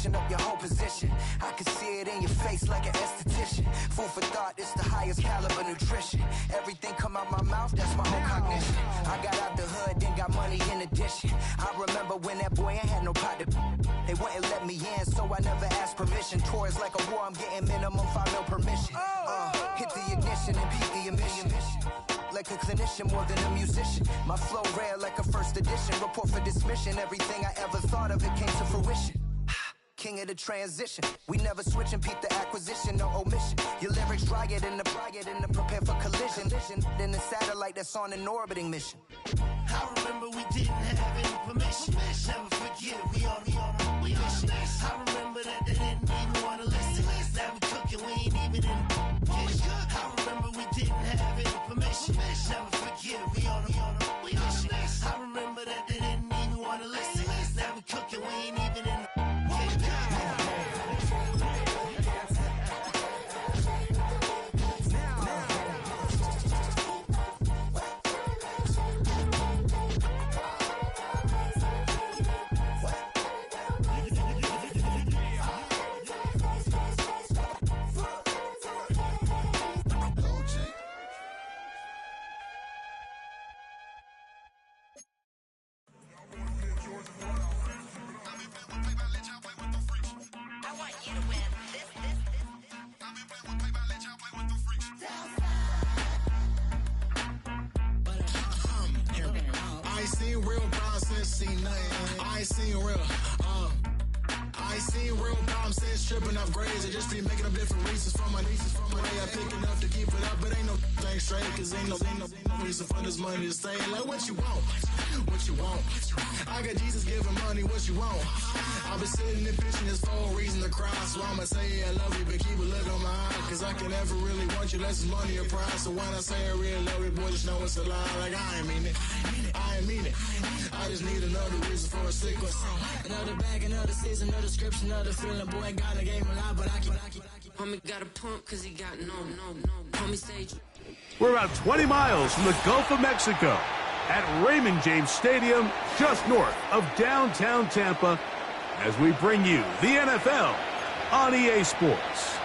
switching up your whole position. I can see it in your face like an esthetician. Food for thought, it's the highest caliber nutrition. Everything come out my mouth, that's my own cognition. I got out the hood, then got money in addition. I remember when that boy ain't had no pot to. They wouldn't let me in, so I never asked permission. Tours like a war, I'm getting minimum 5 mil permission. Hit the ignition and beat the emission. Like a clinician more than a musician. My flow rare like a first edition. Report for dismission. Everything I ever thought of, it came to fruition. King of the transition. We never switch and peep the acquisition, no omission. Your lyrics dry it in the prepare for collision. Then the satellite that's on an orbiting mission. I remember we didn't have any permission. Never forget, we on a mission. I remember that they didn't even want to listen. Now we cooking, we ain't even in the kitchen. I remember we didn't have any permission. Never forget, we on a mission. I remember that they didn't even want to listen. Now we cooking, we ain't even in the tripping off grades, I just be making up different reasons for my nieces. From my day I pick enough to keep it up, but ain't no thing straight, cause ain't no reason for this money to stay. Like what you want, what you want. I got Jesus giving money, what you want. I've been sitting and pitching this for a reason to cry, so I'ma say yeah, I love you, but keep a look on my eye, cause I can never really want you, less is money or prize. So when I say I really love you, boy, just know it's a lie. Like I ain't mean it, I ain't mean it. I just need another reason for a sequence. Another bag, another season, another description, another feeling. Boy, got a game a lot, but I keep. Homie got a pump, cause he got no. Homie say. We're about 20 miles from the Gulf of Mexico at Raymond James Stadium, just north of downtown Tampa, as we bring you the NFL on EA Sports.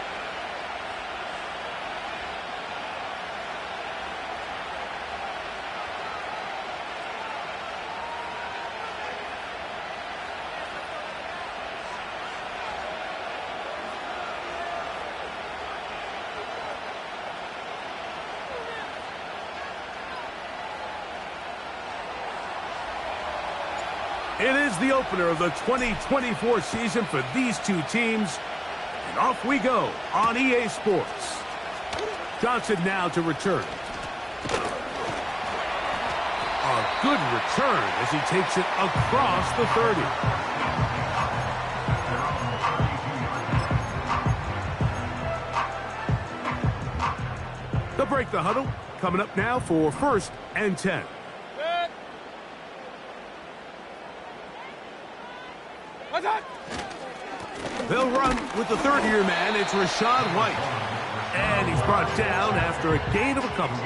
It is the opener of the 2024 season for these two teams. And off we go on EA Sports. Johnson now to return. A good return as he takes it across the 30. They'll break the huddle. Coming up now for 1st and 10. They'll run with the third-year man. It's Rachaad White. And he's brought down after a gain of a couple.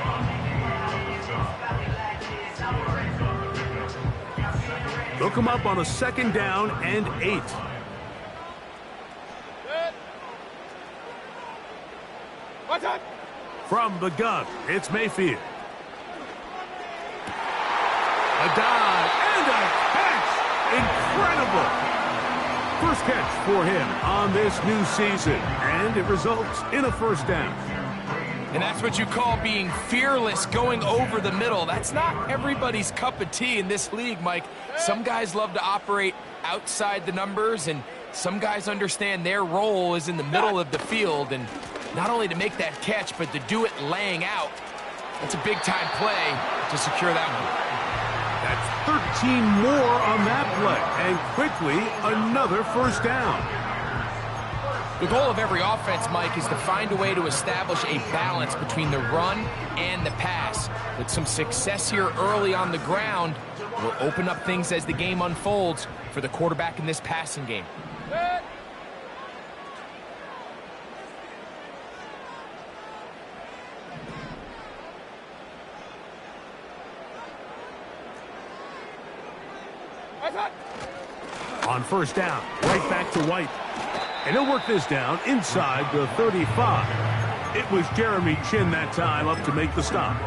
They'll come up on a 2nd down and 8. From the gun, it's Mayfield. A dive and a catch. Incredible. First catch for him on this new season, and it results in a 1st down. And that's what you call being fearless, going over the middle. That's not everybody's cup of tea in this league, Mike. Some guys love to operate outside the numbers, and some guys understand their role is in the middle of the field, and not only to make that catch, but to do it laying out. That's a big-time play to secure that one. That's 13 more on that play, and quickly another 1st down. The goal of every offense, Mike, is to find a way to establish a balance between the run and the pass. With some success here early on the ground, will open up things as the game unfolds for the quarterback in this passing game. on first down. Right back to White. And he'll work this down inside the 35. It was Jeremy Chinn that time up to make the stop.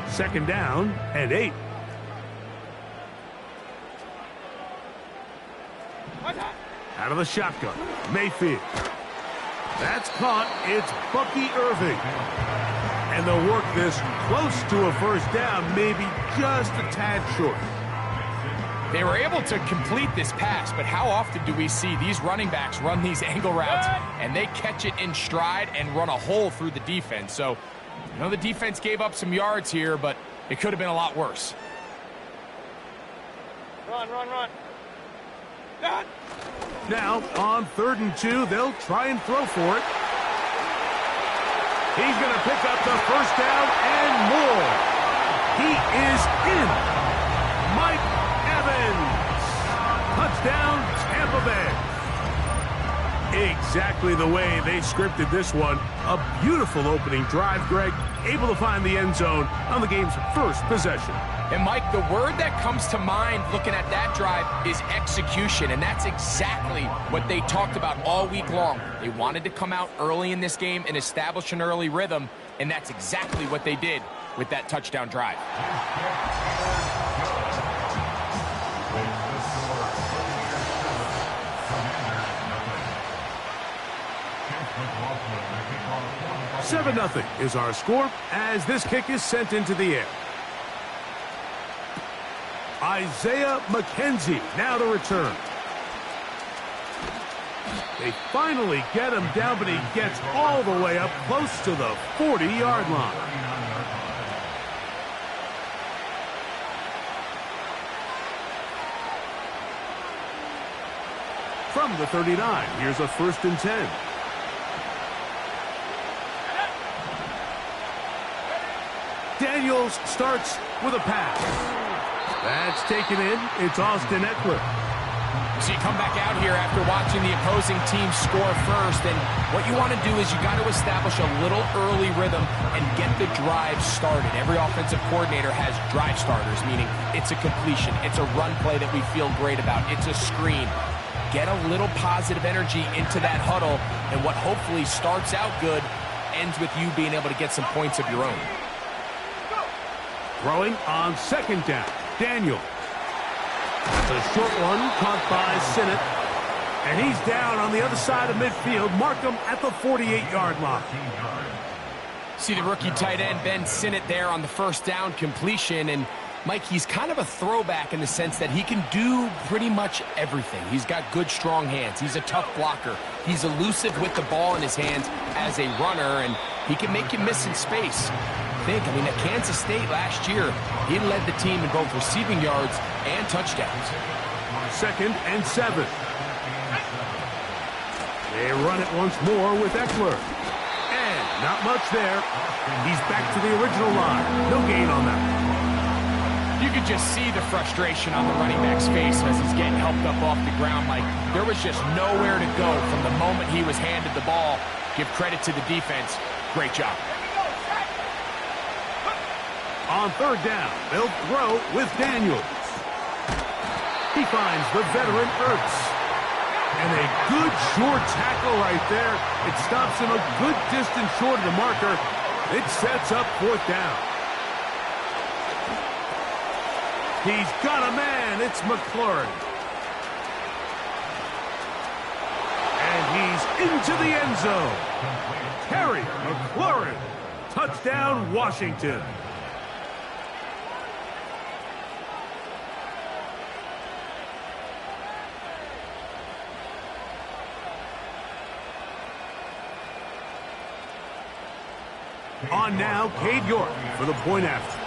Second down and 8. Out of the shotgun, Mayfield. That's caught. It's Bucky Irving. And they'll work this close to a first down, maybe just a tad short. They were able to complete this pass, but how often do we see these running backs run these angle routes and they catch it in stride and run a hole through the defense? So, you know, the defense gave up some yards here, but it could have been a lot worse. Run. Now, on 3rd and 2, they'll try and throw for it. He's going to pick up the first down and more. He is in. Mike Evans. Touchdown, Tampa Bay. Exactly the way they scripted this one. A beautiful opening drive, Greg. Able to find the end zone on the game's first possession. And, Mike, the word that comes to mind looking at that drive is execution, and that's exactly what they talked about all week long. They wanted to come out early in this game and establish an early rhythm, and that's exactly what they did with that touchdown drive. Seven 0 is our score as this kick is sent into the air. Isaiah McKenzie now to return. They finally get him down, but he gets all the way up close to the 40-yard line. From the 39, here's a 1st and 10. Daniels starts with a pass. That's taken in. It's Austin Eckler. So you come back out here after watching the opposing team score first, and what you want to do is you got to establish a little early rhythm and get the drive started. Every offensive coordinator has drive starters, meaning it's a completion, it's a run play that we feel great about, it's a screen. Get a little positive energy into that huddle, and what hopefully starts out good ends with you being able to get some points of your own. Throwing on 2nd down, Daniel. That's a short one caught by Sinnott. And he's down on the other side of midfield. Mark him at the 48-yard line. See the rookie tight end, Ben Sinnott, there on the first down completion. And, Mike, he's kind of a throwback in the sense that he can do pretty much everything. He's got good, strong hands. He's a tough blocker. He's elusive with the ball in his hands as a runner, and he can make you miss in space. I mean, at Kansas State last year, he led the team in both receiving yards and touchdowns. 2nd and 7. They run it once more with Eckler. And not much there. He's back to the original line. No gain on that. You could just see the frustration on the running back's face as he's getting helped up off the ground. Like, there was just nowhere to go from the moment he was handed the ball. Give credit to the defense. Great job. On 3rd down, they'll throw with Daniels. He finds the veteran Ertz. And a good short tackle right there. It stops him a good distance short of the marker. It sets up 4th down. He's got a man. It's McLaurin. And he's into the end zone. Terry McLaurin. Touchdown, Washington. On now, Cade York for the point after.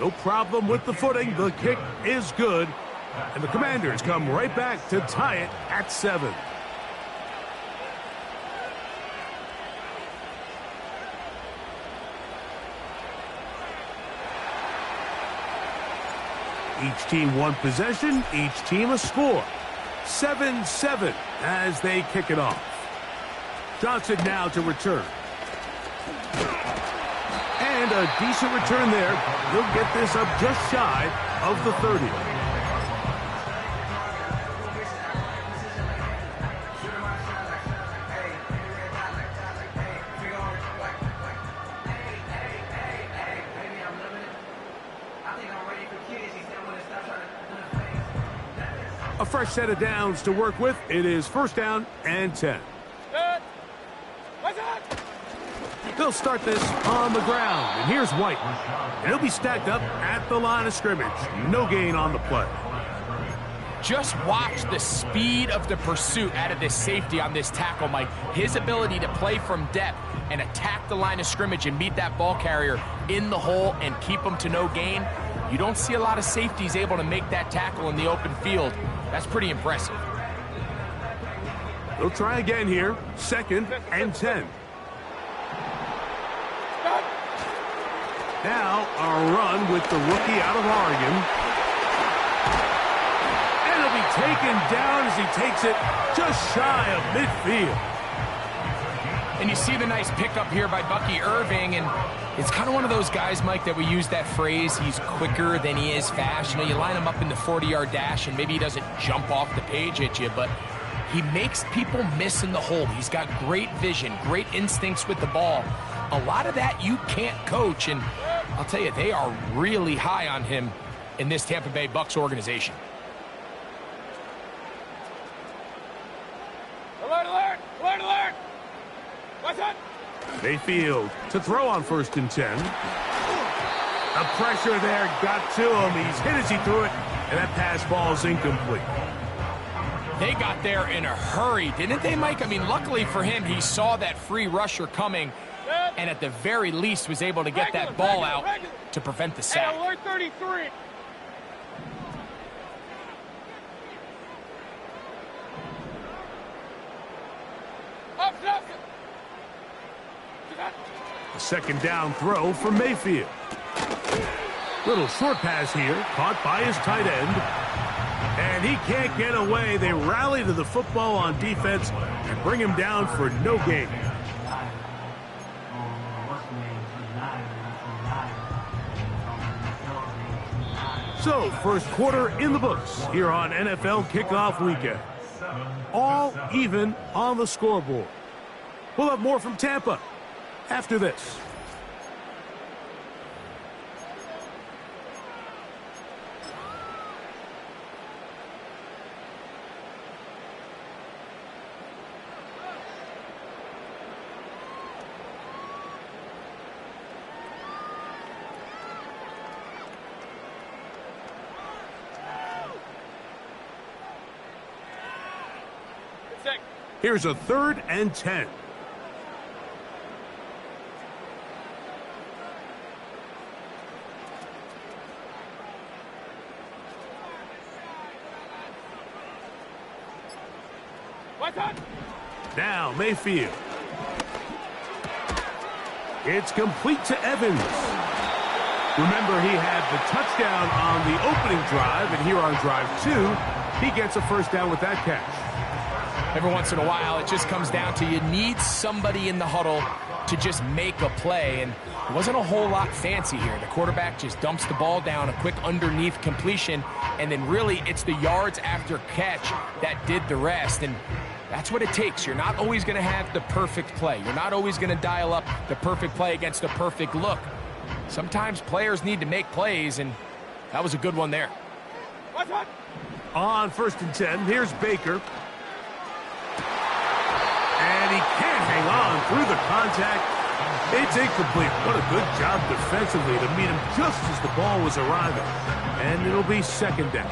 No problem with the footing. The kick is good. And the Commanders come right back to tie it at 7. Each team one possession, each team a score. 7-7 as they kick it off. Johnson now to return. And a decent return there. He'll get this up just shy of the 30. A fresh set of downs to work with. It is first down and 10. They'll start this on the ground. And here's White. And he'll be stacked up at the line of scrimmage. No gain on the play. Just watch the speed of the pursuit out of this safety on this tackle, Mike. His ability to play from depth and attack the line of scrimmage and meet that ball carrier in the hole and keep him to no gain. You don't see a lot of safeties able to make that tackle in the open field. That's pretty impressive. They'll try again here. Second and 10. Now a run with the rookie out of Oregon. And he'll be taken down as he takes it just shy of midfield. And you see the nice pickup here by Bucky Irving, and it's kind of one of those guys, Mike, that we use that phrase, he's quicker than he is fast. You know, you line him up in the 40-yard dash, and maybe he doesn't jump off the page at you, but he makes people miss in the hole. He's got great vision, great instincts with the ball. A lot of that you can't coach, and I'll tell you, they are really high on him in this Tampa Bay Bucs organization. Alert, alert, alert, alert! What's up? Mayfield to throw on first and 10. The pressure there got to him. He's hit as he threw it, and that pass ball is incomplete. They got there in a hurry, didn't they, Mike? I mean, luckily for him, he saw that free rusher coming, and at the very least was able to get that ball out to prevent the sack. Hey, alert 33. A second down throw for Mayfield. Little short pass here, caught by his tight end. And he can't get away. They rally to the football on defense and bring him down for no gain. So, first quarter in the books here on NFL Kickoff Weekend. All even on the scoreboard. We'll have more from Tampa after this. Here's a 3rd and 10. Now Mayfield. It's complete to Evans. Remember, he had the touchdown on the opening drive, and here on drive 2, he gets a first down with that catch. Every once in a while, it just comes down to you need somebody in the huddle to just make a play, and it wasn't a whole lot fancy here. The quarterback just dumps the ball down, a quick underneath completion, and then really it's the yards after catch that did the rest, and that's what it takes. You're not always going to have the perfect play. You're not always going to dial up the perfect play against the perfect look. Sometimes players need to make plays, and that was a good one there. On 1st and 10, here's Baker. And he can't hang on through the contact. It's incomplete. What a good job defensively to meet him just as the ball was arriving. And it'll be 2nd down.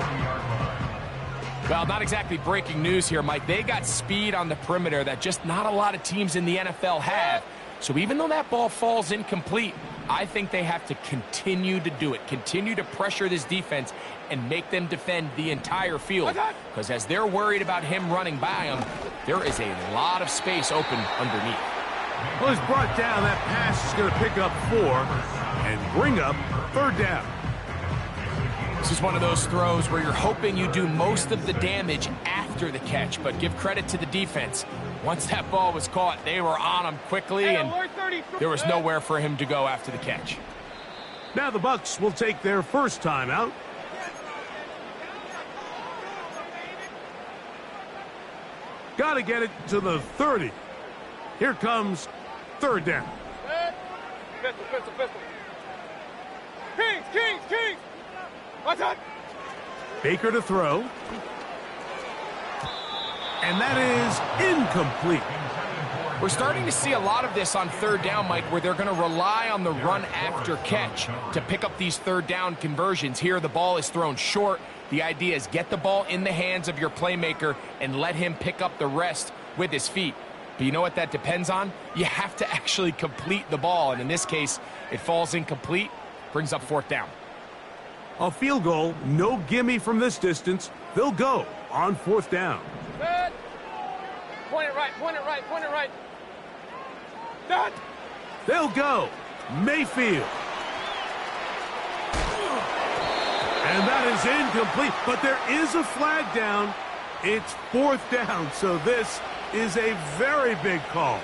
Well, not exactly breaking news here, Mike. They got speed on the perimeter that just not a lot of teams in the NFL have. So even though that ball falls incomplete, I think they have to continue to do it, continue to pressure this defense and make them defend the entire field. Because as they're worried about him running by them, there is a lot of space open underneath. Well, he's brought down. That pass is going to pick up 4 and bring up 3rd down. This is one of those throws where you're hoping you do most of the damage after the catch, but give credit to the defense. Once that ball was caught, they were on him quickly, and there was nowhere for him to go after the catch. Now the Bucs will take their first timeout. Got to get it to the 30. Here comes third down. Pistol. Kings! What's up? Baker to throw. And that is incomplete. We're starting to see a lot of this on third down, Mike, where they're going to rely on the run after catch to pick up these third down conversions. Here, the ball is thrown short. The idea is get the ball in the hands of your playmaker and let him pick up the rest with his feet. But you know what that depends on? You have to actually complete the ball, and in this case, it falls incomplete, brings up fourth down. A field goal, no gimme from this distance. They'll go on fourth down. Good. Point it right. Done. They'll go. Mayfield. And that is incomplete, but there is a flag down. It's fourth down, so this is a very big call.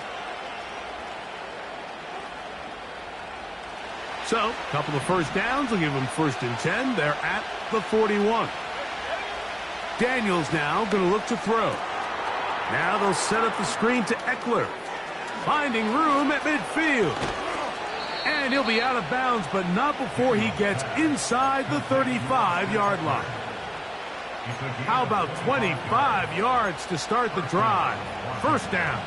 So, a couple of first downs will give them first and 10. They're at the 41. Daniels now going to look to throw. Now they'll set up the screen to Eckler. Finding room at midfield. And he'll be out of bounds, but not before he gets inside the 35-yard line. How about 25 yards to start the drive? First down.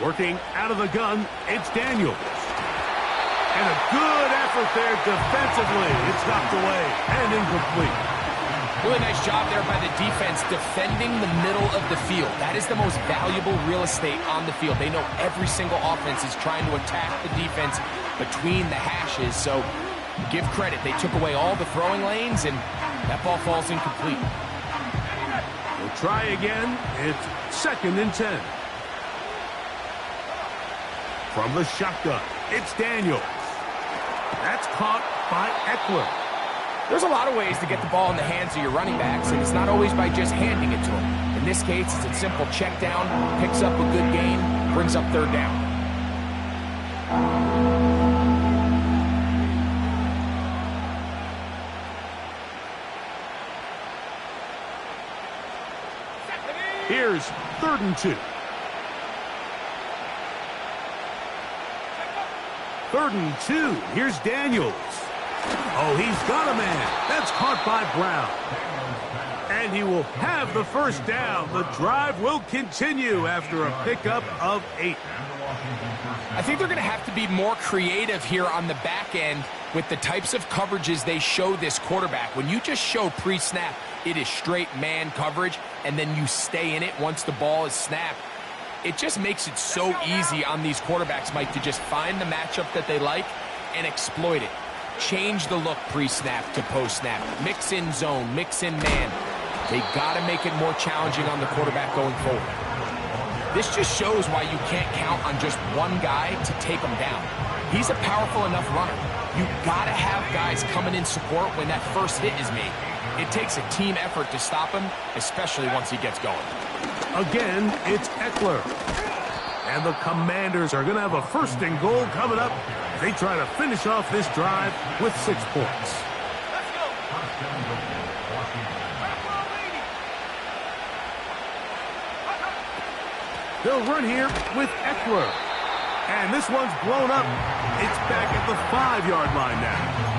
Working out of the gun, it's Daniels. And a good effort there defensively. It's knocked away and incomplete. Really nice job there by the defense defending the middle of the field. That is the most valuable real estate on the field. They know every single offense is trying to attack the defense between the hashes. So give credit. They took away all the throwing lanes, and that ball falls incomplete. We'll try again. It's second and 10. From the shotgun, it's Daniels. That's caught by Eckler. There's a lot of ways to get the ball in the hands of your running backs, and it's not always by just handing it to them. In this case, it's a simple check down, picks up a good gain, brings up third down. Here's third and 2. Third and 2. Here's Daniels. Oh, he's got a man. That's caught by Brown. And he will have the first down. The drive will continue after a pickup of 8. I think they're going to have to be more creative here on the back end with the types of coverages they show this quarterback. When you just show pre-snap, it is straight man coverage, and then you stay in it once the ball is snapped. It just makes it so easy on these quarterbacks, Mike, to just find the matchup that they like and exploit it. Change the look pre-snap to post-snap. Mix in zone, mix in man. They got to make it more challenging on the quarterback going forward. This just shows why you can't count on just one guy to take him down. He's a powerful enough runner. You got to have guys coming in support when that first hit is made. It takes a team effort to stop him, especially once he gets going. Again, it's Eckler. And the Commanders are going to have a first and goal coming up. They try to finish off this drive with 6 points. They'll run here with Eckler. And this one's blown up. It's back at the 5-yard line now.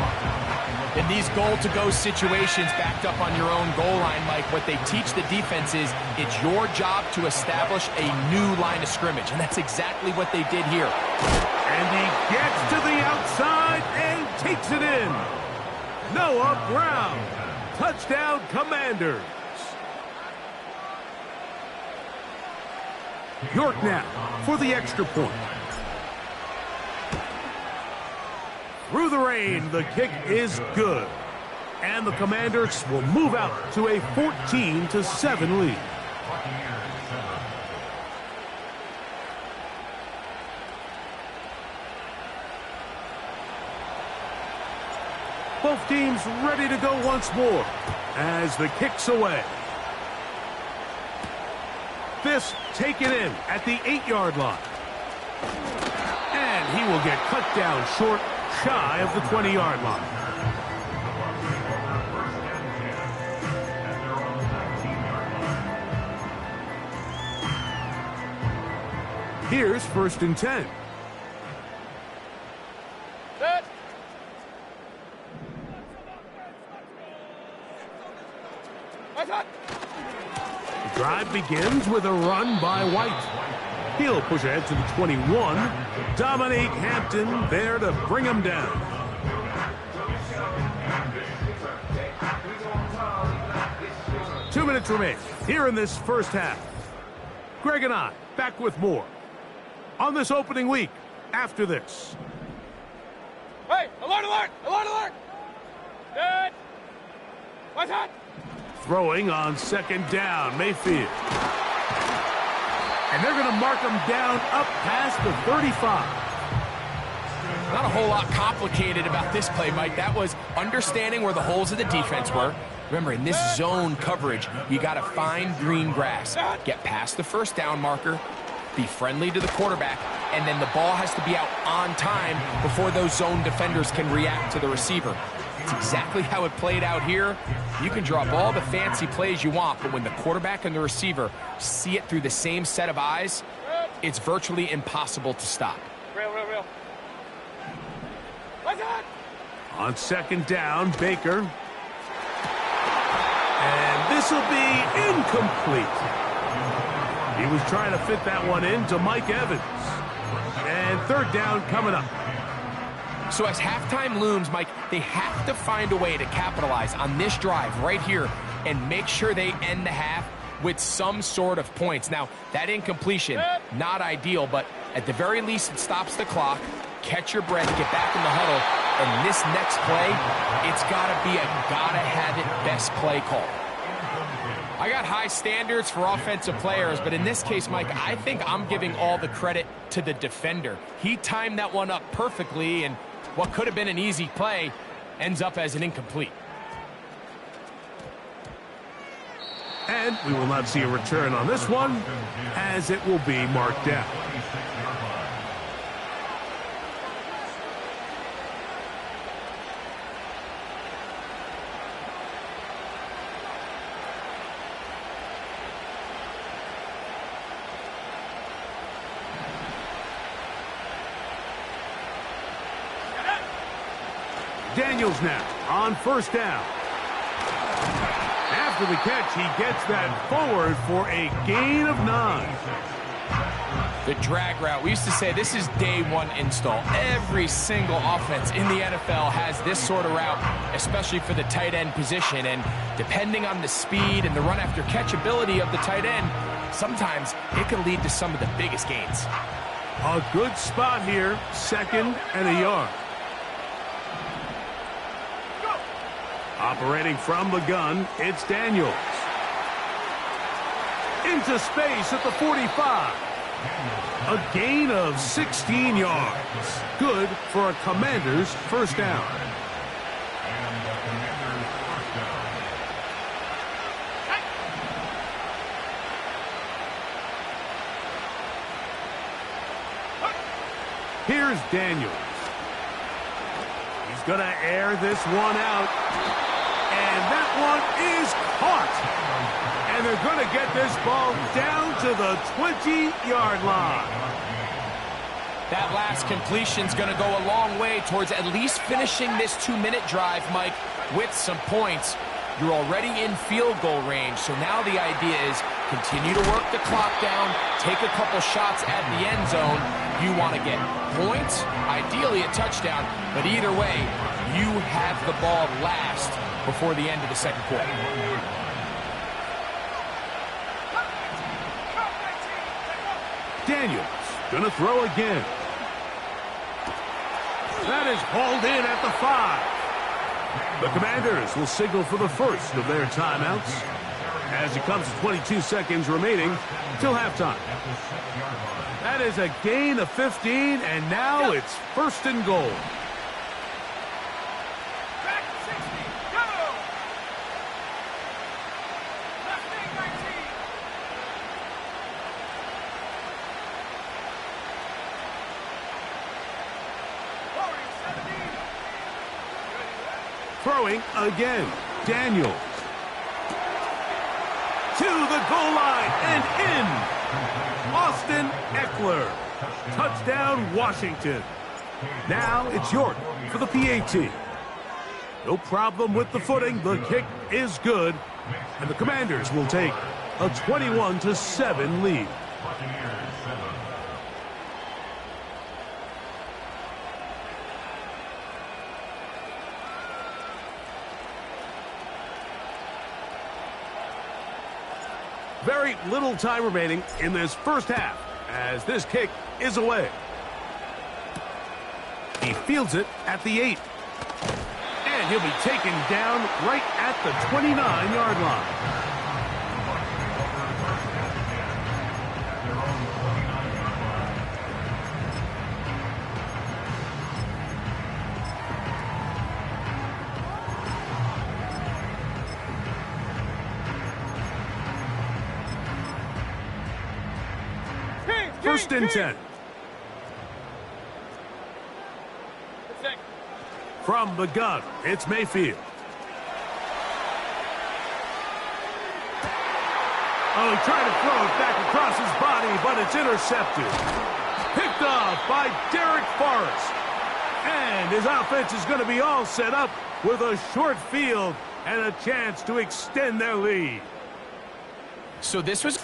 In these goal-to-go situations backed up on your own goal line, Mike, what they teach the defense is it's your job to establish a new line of scrimmage, and that's exactly what they did here. And he gets to the outside and takes it in. Noah Brown. Touchdown, Commanders. York now for the extra point. Through the rain, the kick is good. And the Commanders will move out to a 14-7 lead. Both teams ready to go once more as the kick's away. This taken in at the 8-yard line. And he will get cut down short, shy of the 20-yard line. Here's 1st and 10. Set. What's up? The drive begins with a run by White. He'll push ahead to the 21. Dominique Hampton there to bring him down. Two minutes remain here in this first half. Greg and I back with more on this opening week after this. Hey, alert, alert, alert, alert. Dead. What's up? Throwing on 2nd down, Mayfield. And they're going to mark him down up past the 35. Not a whole lot complicated about this play, Mike. That was understanding where the holes of the defense were. Remember, in this zone coverage, you got to find green grass. Get past the 1st down marker, be friendly to the quarterback, and then the ball has to be out on time before those zone defenders can react to the receiver. It's exactly how it played out here. You can draw up all the fancy plays you want, but when the quarterback and the receiver see it through the same set of eyes, it's virtually impossible to stop. Real. What's up? On 2nd down, Baker. And this will be incomplete. He was trying to fit that one in to Mike Evans. And 3rd down coming up. So as halftime looms, Mike, they have to find a way to capitalize on this drive right here and make sure they end the half with some sort of points. Now, that incompletion, not ideal, but at the very least it stops the clock. Catch your breath, get back in the huddle, and this next play, it's got to be a gotta-have-it best play call. I got high standards for offensive players, but in this case, Mike, I think I'm giving all the credit to the defender. He timed that one up perfectly, and what could have been an easy play ends up as an incomplete. And we will not see a return on this one, as it will be marked down. Daniels now on 1st down. After the catch, he gets that forward for a gain of 9. The drag route, we used to say this is day one install. Every single offense in the NFL has this sort of route, especially for the tight end position. And depending on the speed and the run after catch ability of the tight end, sometimes it can lead to some of the biggest gains. A good spot here, 2nd and a yard. Operating from the gun, it's Daniels. Into space at the 45. A gain of 16 yards. Good for a Commanders 1st down. Here's Daniels. He's going to air this one out. And that one is caught. And they're going to get this ball down to the 20-yard line. That last completion's going to go a long way towards at least finishing this 2-minute drive, Mike, with some points. You're already in field goal range, so now the idea is continue to work the clock down, take a couple shots at the end zone. You want to get points, ideally a touchdown, but either way, you have the ball last before the end of the 2nd quarter. Daniels gonna throw again. That is hauled in at the 5. The Commanders will signal for the first of their timeouts as it comes to 22 seconds remaining till halftime. That is a gain of 15, and now it's 1st and goal. Throwing again. Daniels. To the goal line and in. Austin Eckler. Touchdown, Washington. Now it's York for the PAT. No problem with the footing. The kick is good. And the Commanders will take a 21-7 lead. Very little time remaining in this first half as this kick is away. He fields it at the 8. And he'll be taken down right at the 29-yard line. First and 10. From the gun, it's Mayfield. Oh, he tried to throw it back across his body, but it's intercepted. Picked off by Derek Forrest. And his offense is going to be all set up with a short field and a chance to extend their lead. So this was...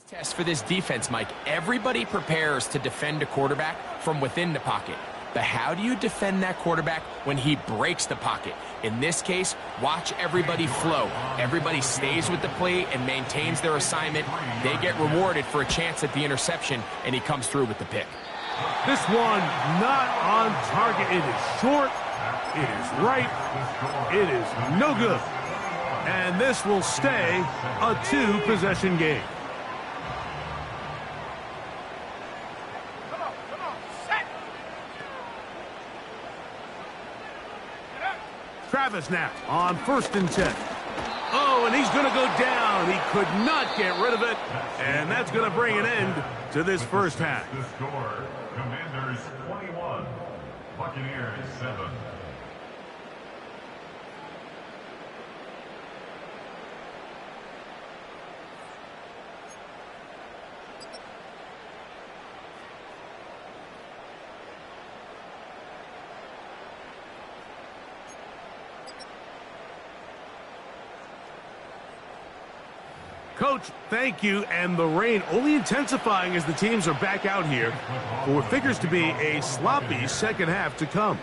test for this defense, Mike. Everybody prepares to defend a quarterback from within the pocket. But how do you defend that quarterback when he breaks the pocket? In this case, watch everybody flow. Everybody stays with the play and maintains their assignment. They get rewarded for a chance at the interception, and he comes through with the pick. This one not on target. It is short. It is right. It is no good. And this will stay a 2-possession game. Travis now on first and 10. Oh, and he's going to go down. He could not get rid of it. And that's going to bring an end to this first half. The score, Commanders 21, Buccaneers 7. Coach, thank you, and the rain only intensifying as the teams are back out here for what figures to be a sloppy second half to come.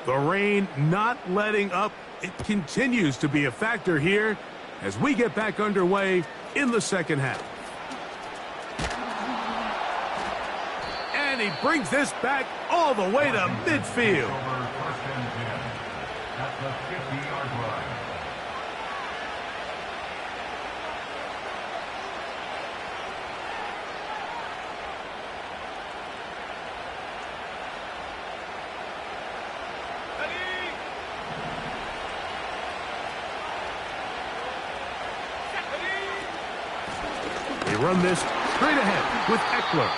The rain not letting up. It continues to be a factor here as we get back underway in the second half. And he brings this back all the way to midfield. First and 10 at the 50-yard line. They run this straight ahead with Eckler.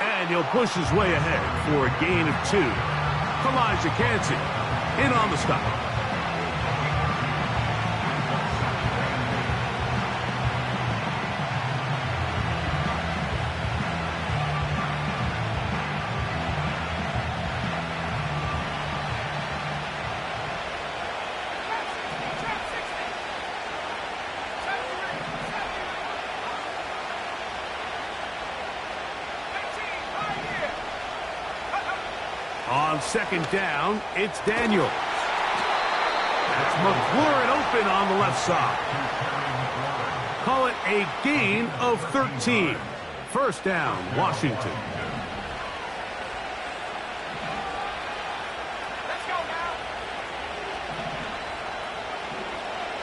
And he'll push his way ahead for a gain of 2. Elijah Cansey in on the stop. On second down, it's Daniels. That's McLaurin open on the left side. Call it a gain of 13. First down, Washington. Let's go now.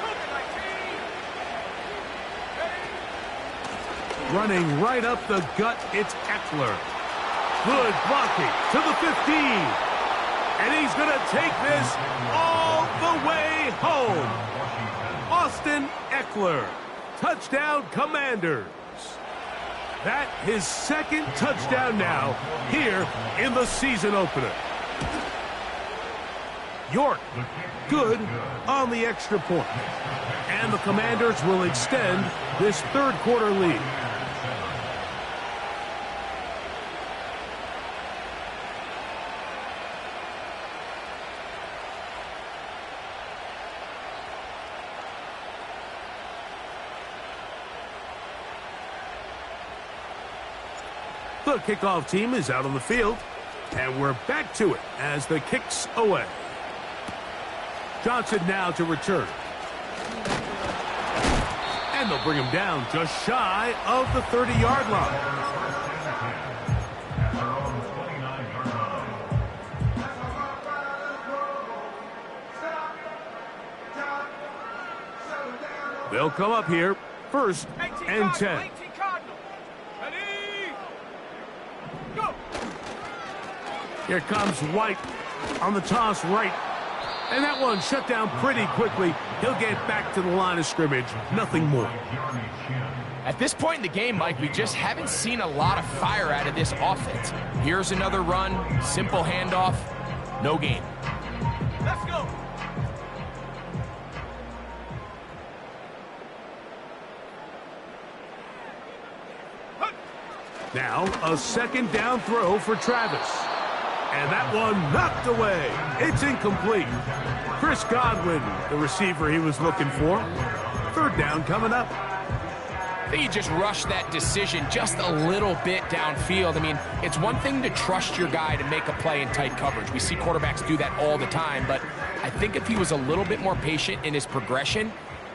Move it, my team. Running right up the gut, it's Ekeler. Good blocking to the 15. And he's going to take this all the way home. Austin Ekeler. Touchdown, Commanders. That his second touchdown now here in the season opener. York, good on the extra point. And the Commanders will extend this third quarter lead. The kickoff team is out on the field, and we're back to it as the kick's away. Johnson now to return. And they'll bring him down just shy of the 30-yard line. They'll come up here, 1st and 10. Here comes White on the toss right. And that one shut down pretty quickly. He'll get back to the line of scrimmage. Nothing more. At this point in the game, Mike, we just haven't seen a lot of fire out of this offense. Here's another run, simple handoff, no gain. Let's go. Now, a second down throw for Travis. And that one knocked away. It's incomplete. Chris Godwin, the receiver he was looking for. Third down coming up. I think he just rushed that decision just a little bit downfield. I mean, it's one thing to trust your guy to make a play in tight coverage. We see quarterbacks do that all the time, but I think if he was a little bit more patient in his progression,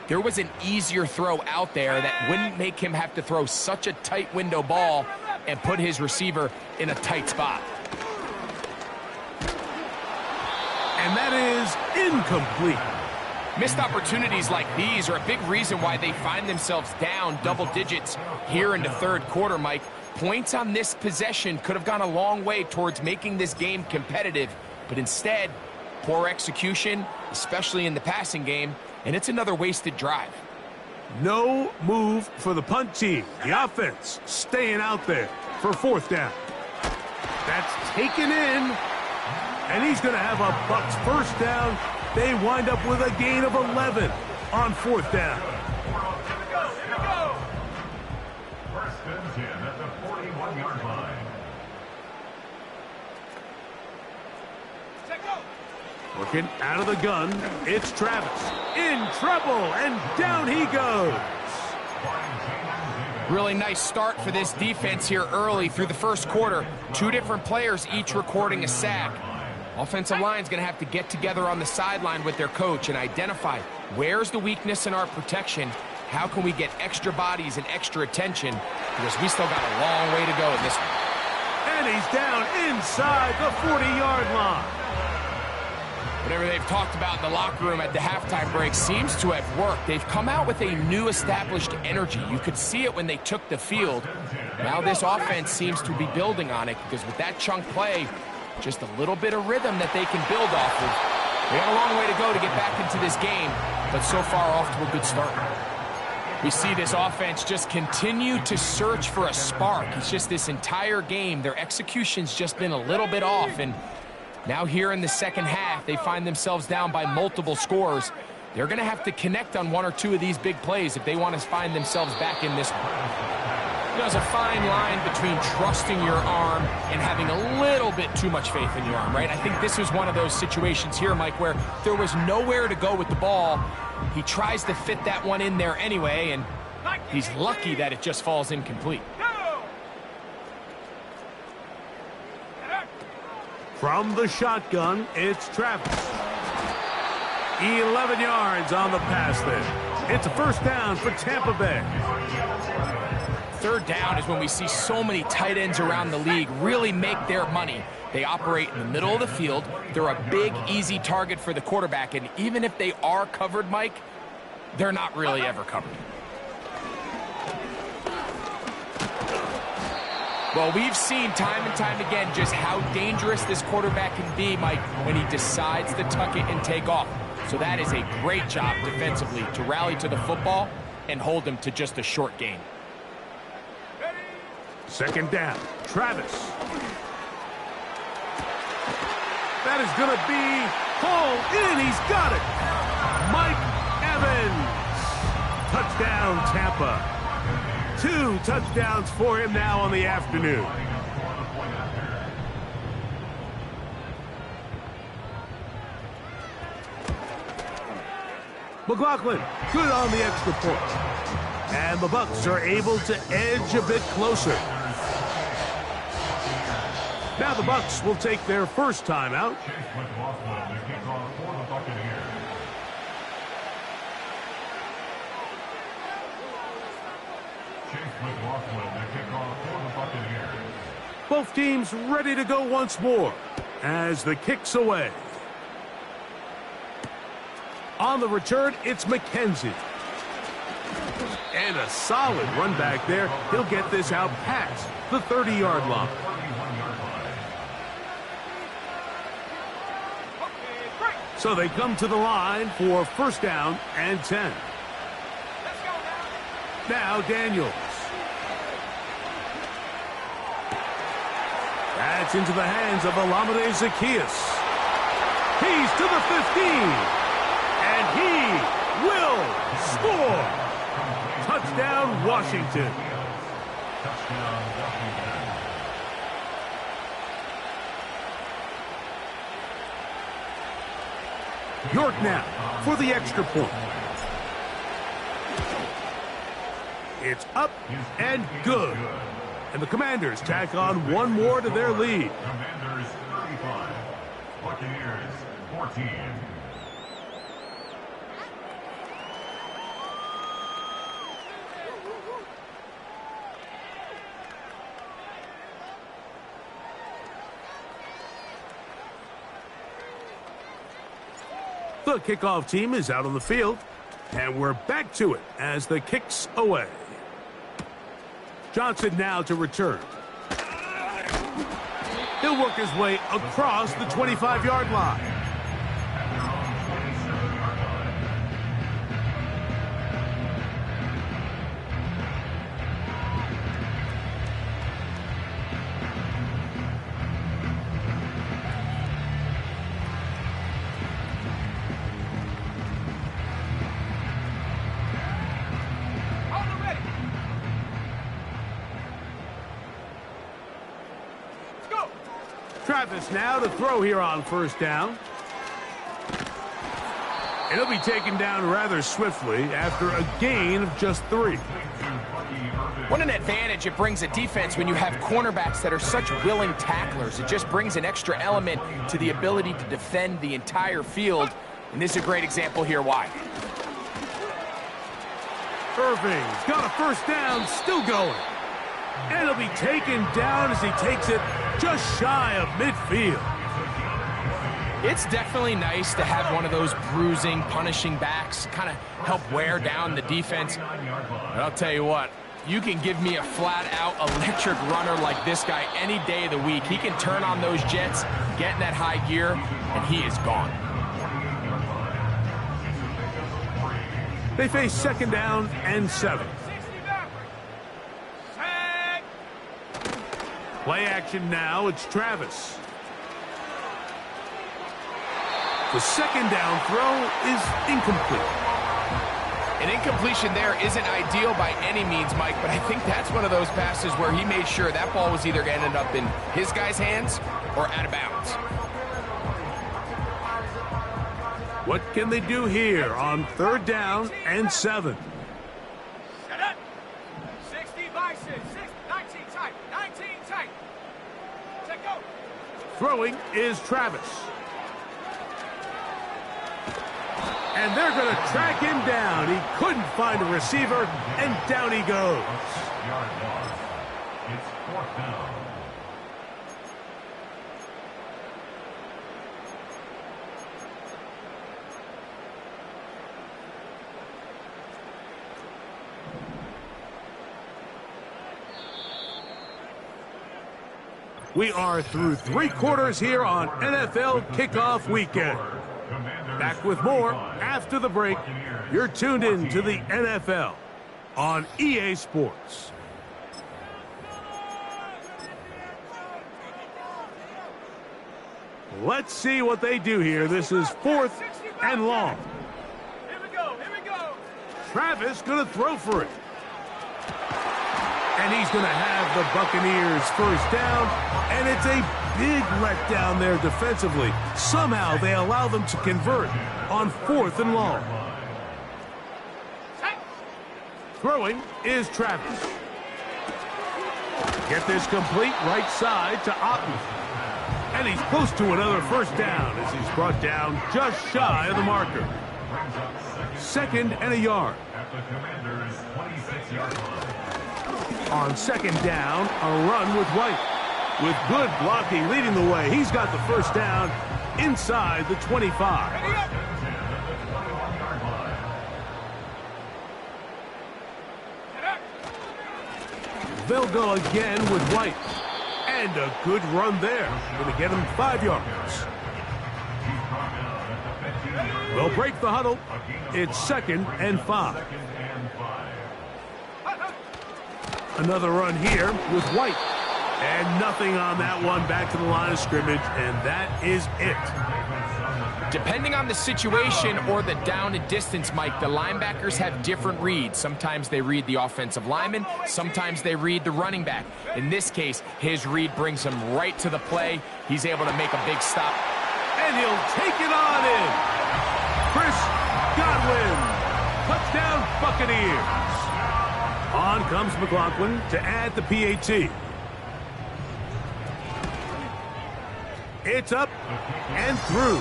there was an easier throw out there that wouldn't make him have to throw such a tight window ball and put his receiver in a tight spot. And that is incomplete. Missed opportunities like these are a big reason why they find themselves down double digits here in the third quarter, Mike. Points on this possession could have gone a long way towards making this game competitive, but instead, poor execution, especially in the passing game, and it's another wasted drive. No move for the punt team. The offense staying out there for 4th down. That's taken in. And he's going to have a Bucs first down. They wind up with a gain of 11 on 4th down. First and 10 at the 41-yard line. Working out of the gun, it's Travis. In trouble, and down he goes. Really nice start for this defense here early through the first quarter. 2 different players each recording a sack. Offensive line's going to have to get together on the sideline with their coach and identify where's the weakness in our protection, how can we get extra bodies and extra attention, because we still got a long way to go in this one. And he's down inside the 40-yard line. Whatever they've talked about in the locker room at the halftime break seems to have worked. They've come out with a new established energy. You could see it when they took the field. Now this offense seems to be building on it, because with that chunk play, just a little bit of rhythm that they can build off of. We got a long way to go to get back into this game, but so far off to a good start. We see this offense just continue to search for a spark. It's just this entire game, their execution's just been a little bit off, and now here in the second half, they find themselves down by multiple scores. They're going to have to connect on 1 or 2 of these big plays if they want to find themselves back in this one. There's a fine line between trusting your arm and having a little bit too much faith in your arm, right? I think this was one of those situations here, Mike, where there was nowhere to go with the ball. He tries to fit that one in there anyway, and he's lucky that it just falls incomplete. From the shotgun, it's Travis. 11 yards on the pass there. It's a first down for Tampa Bay. Third down is when we see so many tight ends around the league really make their money. They operate in the middle of the field. They're a big, easy target for the quarterback, and even if they are covered, Mike, they're not really ever covered. Well, we've seen time and time again just how dangerous this quarterback can be, Mike, when he decides to tuck it and take off. So that is a great job defensively to rally to the football and hold him to just a short gain. Second down, Travis. That is going to be hauled in. He's got it. Mike Evans. Touchdown, Tampa. 2 touchdowns for him now on the afternoon. McLaughlin, good on the extra point. And the Bucs are able to edge a bit closer. Now the Bucs will take their first timeout. Chase McLaughlin, the kickoff for the Buccaneers. Chase McLaughlin, the kickoff for the Buccaneers. Both teams ready to go once more as the kick's away. On the return, it's McKenzie. And a solid run back there. He'll get this out past the 30-yard line. So they come to the line for first down and 10. Now Daniels. That's into the hands of Olamide Zaccheaus. He's to the 15. And he will score. Touchdown, Washington. Touchdown, Washington. York now for the extra point. It's up and good. And the Commanders tack on one more to their lead. Commanders 35, Buccaneers 14. The kickoff team is out on the field, and we're back to it as the kick's away. Johnson now to return. He'll work his way across the 25-yard line. Travis now to throw here on first down. And he'll be taken down rather swiftly after a gain of just 3. What an advantage it brings a defense when you have cornerbacks that are such willing tacklers. It just brings an extra element to the ability to defend the entire field. And this is a great example here why. Irving's got a first down, still going. And he'll be taken down as he takes it just shy of midfield. It's definitely nice to have one of those bruising, punishing backs kind of help wear down the defense. But I'll tell you what, you can give me a flat-out electric runner like this guy any day of the week. He can turn on those jets, get in that high gear, and he is gone. They face second down and 7. Play action now, it's Travis. The second down throw is incomplete. An incompletion there isn't ideal by any means, Mike, but I think that's one of those passes where he made sure that ball was either going to end up in his guy's hands or out of bounds. What can they do here on third down and 7? Set up. 60 by 6, 19 tight, 19 tight. Set go. Throwing is Travis. And they're going to track him down. He couldn't find a receiver, and down he goes. Yard loss. It's fourth down. We are through 3 quarters here on NFL Kickoff Weekend. Back with more after the break. You're tuned in to the NFL on EA Sports. Let's see what they do here. This is 4th and long. Here we go, here we go. Travis going to throw for it. And he's going to have the Buccaneers first down, and it's a big letdown there defensively. Somehow they allow them to convert on 4th and long. Throwing is Travis. Get this complete right side to Otten. And he's close to another first down as he's brought down just shy of the marker. 2nd and a yard. At the Commander's 26-yard line. On 2nd down, a run with White. With good blocking leading the way, he's got the first down inside the 25. They'll go again with White. And a good run there. Going to get him 5 yards. They'll break the huddle. It's 2nd and 5. Another run here with White. And nothing on that one, back to the line of scrimmage, and that is it. Depending on the situation or the down and distance, Mike, the linebackers have different reads. Sometimes they read the offensive lineman, sometimes they read the running back. In this case, his read brings him right to the play. He's able to make a big stop. And he'll take it on in. Chris Godwin. Touchdown, Buccaneers. On comes McLaughlin to add the PAT. It's up and through.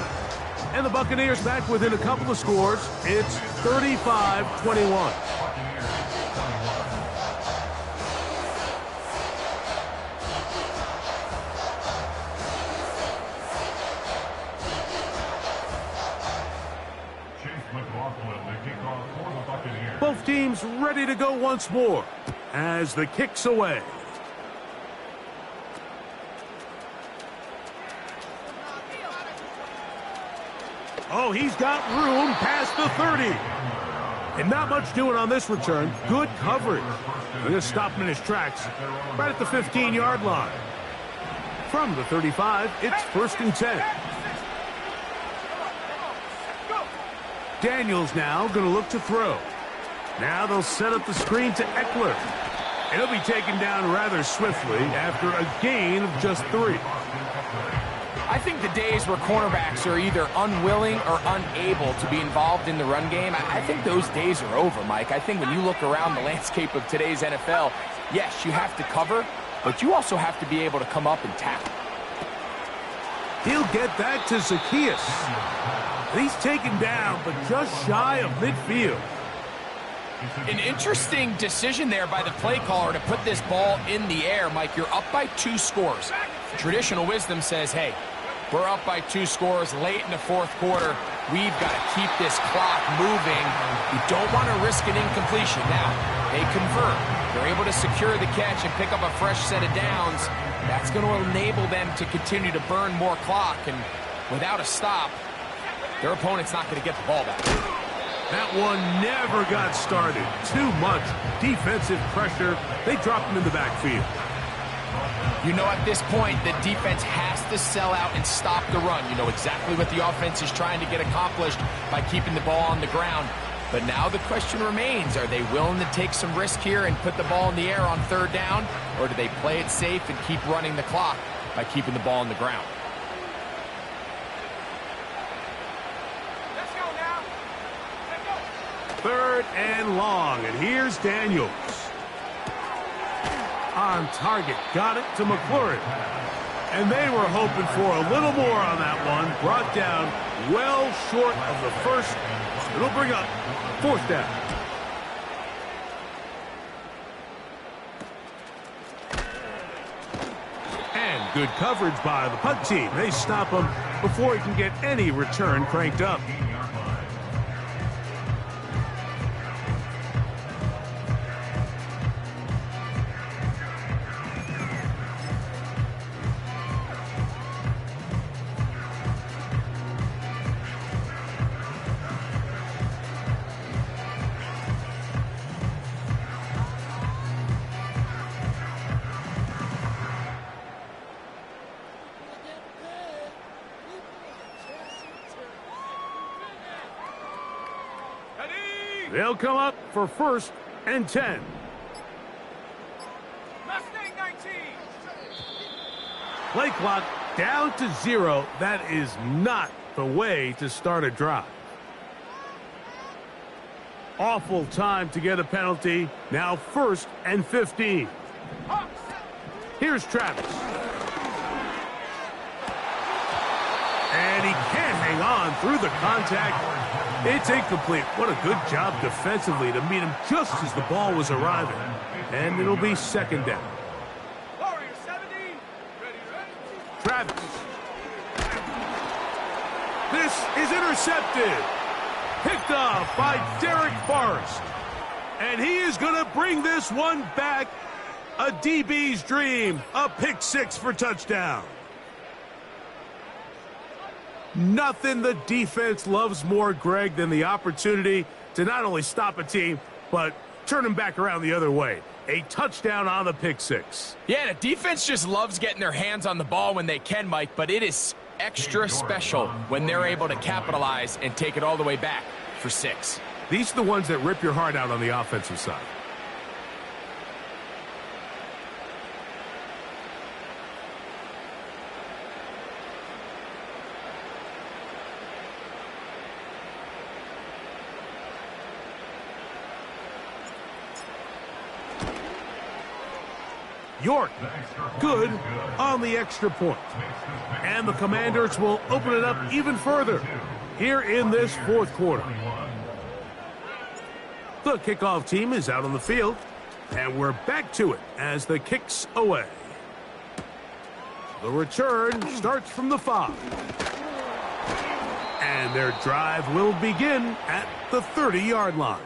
And the Buccaneers back within a couple of scores. It's 35-21. Both teams ready to go once more as the kick's away. Oh, he's got room past the 30. And not much doing on this return. Good coverage. They're going to stop him in his tracks right at the 15-yard line. From the 35, it's 1st and 10. Daniels now going to look to throw. Now they'll set up the screen to Eckler. And he'll be taken down rather swiftly after a gain of just 3. I think the days where cornerbacks are either unwilling or unable to be involved in the run game, I think those days are over, Mike. I think when you look around the landscape of today's NFL, yes, you have to cover, but you also have to be able to come up and tackle. He'll get that to Zacchaeus. He's taken down, but just shy of midfield. An interesting decision there by the play caller to put this ball in the air. Mike, you're up by 2 scores. Traditional wisdom says, hey, we're up by 2 scores late in the 4th quarter. We've got to keep this clock moving. You don't want to risk an incompletion. Now, they convert. They're able to secure the catch and pick up a fresh set of downs. That's going to enable them to continue to burn more clock. And without a stop, their opponent's not going to get the ball back. That one never got started. Too much defensive pressure. They dropped him in the backfield. You know, at this point, the defense has to sell out and stop the run. You know exactly what the offense is trying to get accomplished by keeping the ball on the ground. But now the question remains, are they willing to take some risk here and put the ball in the air on 3rd down? Or do they play it safe and keep running the clock by keeping the ball on the ground? Let's go now. Let's go. 3rd and long, and here's Daniels. On target, got it to McLaurin. And they were hoping for a little more on that one. Brought down well short of the first. It'll bring up 4th down. And good coverage by the punt team. They stop him before he can get any return cranked up. They'll come up for 1st and 10. Mustang 19. Play clock down to 0. That is not the way to start a drive. Awful time to get a penalty. Now 1st and 15. Here's Travis. And he can't hang on through the contact. It's incomplete. What a good job defensively to meet him just as the ball was arriving. And it'll be 2nd down. Warrior 70. Ready. Travis. This is intercepted. Picked off by Derek Forrest. And he is going to bring this one back. A DB's dream. A pick 6 for touchdown. Nothing the defense loves more, Greg, than the opportunity to not only stop a team, but turn them back around the other way. A touchdown on the pick 6. Yeah, the defense just loves getting their hands on the ball when they can, Mike, but it is extra special when they're able to capitalize and take it all the way back for 6. These are the ones that rip your heart out on the offensive side. York, good on the extra point. And the Commanders will open it up even further here in this 4th quarter. The kickoff team is out on the field, and we're back to it as the kick's away. The return starts from the 5. And their drive will begin at the 30-yard line.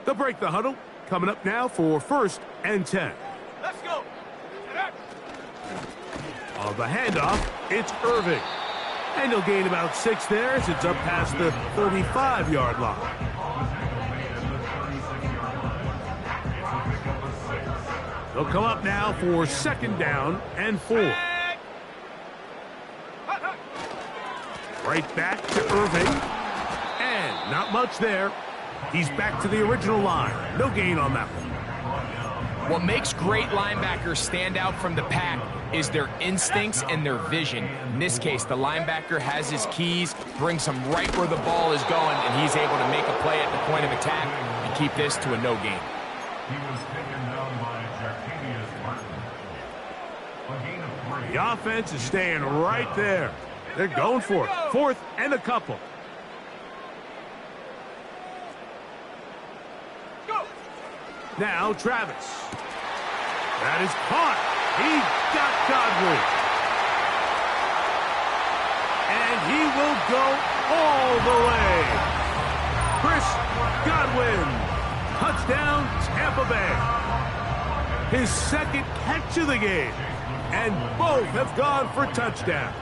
They'll break the huddle. Coming up now for 1st and 10. Let's go. On the handoff, it's Irving. And he'll gain about 6 there as it's up past the 35-yard line. They'll come up now for 2nd down and 4. Right back to Irving. And not much there. He's back to the original line. No gain on that one. What makes great linebackers stand out from the pack is their instincts and their vision. In this case, the linebacker has his keys, brings him right where the ball is going, and he's able to make a play at the point of attack and keep this to a no gain. He was taken down by Jactavius Martin. A gain of 3. The offense is staying right there. They're going for it. 4th and a couple. Now Travis. That is caught. He got Godwin. And he will go all the way. Chris Godwin. Touchdown, Tampa Bay. His 2nd catch of the game. And both have gone for touchdowns.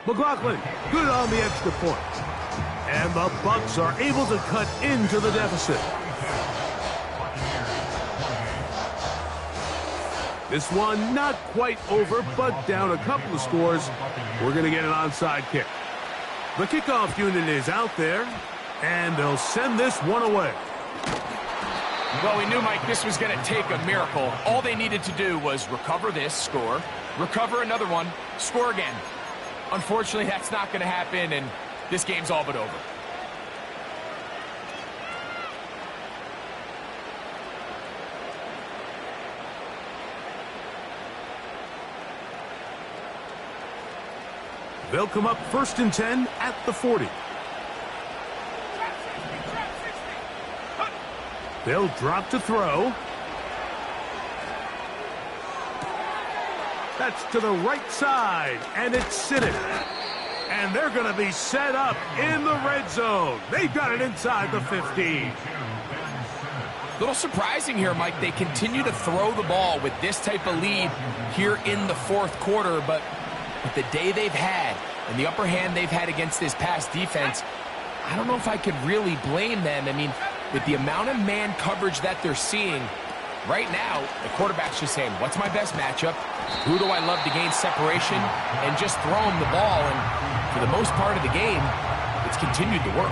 McLaughlin, good on the extra point. And the Bucs are able to cut into the deficit. This one not quite over, but down a couple of scores. We're going to get an onside kick. The kickoff unit is out there, and they'll send this one away. Well, we knew, Mike, this was going to take a miracle. All they needed to do was recover this, score, recover another one, score again. Unfortunately, that's not going to happen, and this game's all but over. They'll come up 1st and 10 at the 40. They'll drop to throw. That's to the right side, and it's Siddick. And they're going to be set up in the red zone. They've got it inside the 15. Little surprising here, Mike. They continue to throw the ball with this type of lead here in the 4th quarter, but with the day they've had and the upper hand they've had against this pass defense, I don't know if I could really blame them. I mean, with the amount of man coverage that they're seeing, Right now, the quarterback's just saying, what's my best matchup? Who do I love to gain separation? And just throw him the ball. And for the most part of the game, it's continued to work.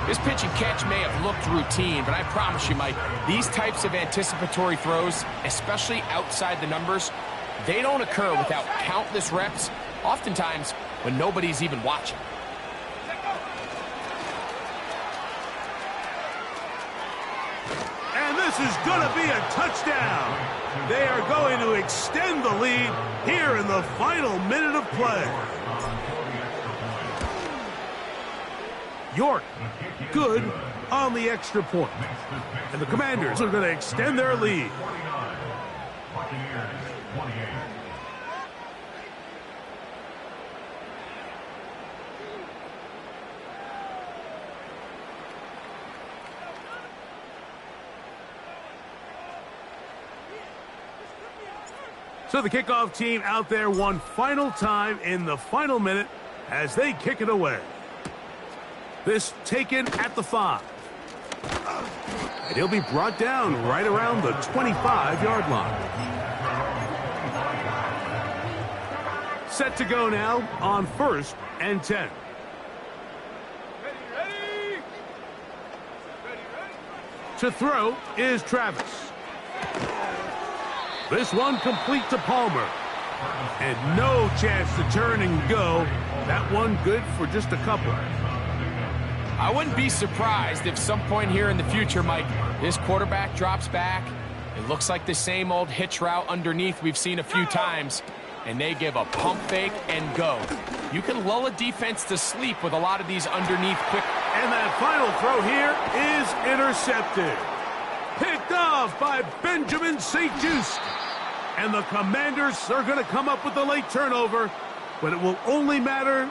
This pitch and catch may have looked routine, but I promise you, Mike, these types of anticipatory throws, especially outside the numbers, they don't occur without countless reps, oftentimes when nobody's even watching. And this is going to be a touchdown. They are going to extend the lead here in the final minute of play. York, good on the extra point. And the Commanders are going to extend their lead. So the kickoff team out there one final time in the final minute as they kick it away. This taken at the 5. And he'll be brought down right around the 25-yard line. Set to go now on 1st and 10. Ready. To throw is Travis. This one complete to Palmer. And no chance to turn and go. That one good for just a couple. I wouldn't be surprised if some point here in the future, Mike, this quarterback drops back. It looks like the same old hitch route underneath we've seen a few times, and they give a pump fake and go. You can lull a defense to sleep with a lot of these underneath quick. And that final throw here is intercepted. Picked off by Benjamin St-Juste. And the Commanders are going to come up with a late turnover, but it will only matter